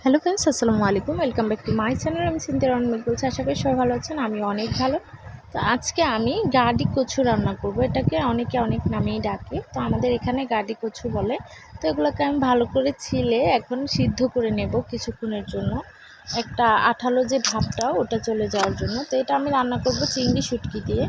Hello friends, আসসালামু আলাইকুম। Welcome back to my channel. আমি সিনথিয়া রহমান বলছি। আশা করি সবাই ভালো আছেন, আমি অনেক ভালো। তো আজকে আমি গাডি কচু রান্না করব। এটাকে অনেকে অনেক নামেই ডাকে, তো আমাদের এখানে গাডি কচু বলে। তো এগুলোকে আমি ভালো করে ছিলে এখন সিদ্ধ করে নেব কিছুক্ষণের জন্য, একটা আঠালো যে ভাবটা ওটা চলে যাওয়ার জন্য। তো এটা আমি রান্না করব চিংড়ি শুটকি দিয়ে।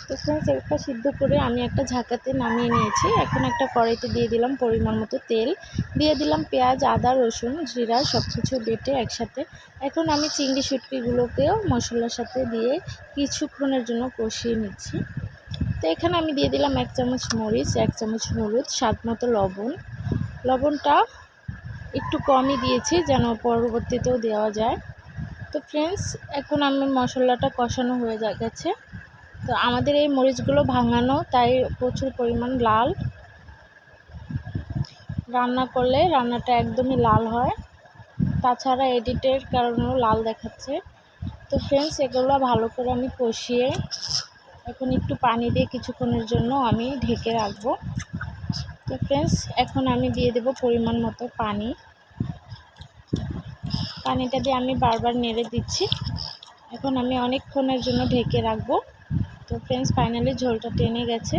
তো ফ্রেন্ডস, একটা সিদ্ধ করে আমি একটা ঝাঁকাতে নামিয়ে নিয়েছি। এখন একটা কড়াইতে দিয়ে দিলাম পরিমাণ মতো তেল, দিয়ে দিলাম পেঁয়াজ, আদা, রসুন, জিরা সব কিছু বেটে একসাথে। এখন আমি চিংড়ি শুটকিগুলোকেও মশলার সাথে দিয়ে কিছুক্ষণের জন্য কষিয়ে নিচ্ছি। তো এখানে আমি দিয়ে দিলাম 1 চামচ মরিচ, 1 চামচ হলুদ, স্বাদ মতো লবণ। লবণটা একটু কমই দিয়েছি যেন পরবর্তীতেও দেওয়া যায়। তো ফ্রেন্ডস, এখন আমি মশলাটা কষানো হয়ে গেছে। তো আমাদের এই মরিচগুলো ভাঙানো, তাই প্রচুর পরিমাণ লাল। রান্না করলে রান্নাটা একদমই লাল হয়, তাছাড়া এডিটের কারণেও লাল দেখাচ্ছে। তো ফ্রেন্ডস, এগুলো ভালো করে আমি কষিয়ে এখন একটু পানি দিয়ে কিছুক্ষণের জন্য আমি ঢেকে রাখবো। তো ফ্রেন্ডস, এখন আমি দিয়ে দেব পরিমাণ মতো পানি। পানিটা দিয়ে আমি বারবার নেড়ে দিচ্ছি। এখন আমি অনেকক্ষণের জন্য ঢেকে রাখবো। তো ফ্রেন্ডস, ফাইনালি ঝোলটা টেনে গেছে।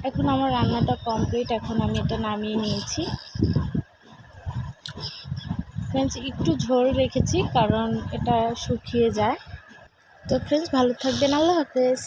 এখন আমার রান্নাটা কমপ্লিট। এখন আমি এটা নামিয়ে নিয়েছি। ফ্রেন্ডস, একটু ঝোল রেখেছি কারণ এটা শুকিয়ে যায়। তো ফ্রেন্ডস, ভালো থাকবেন। আল্লাহ হাফেজ।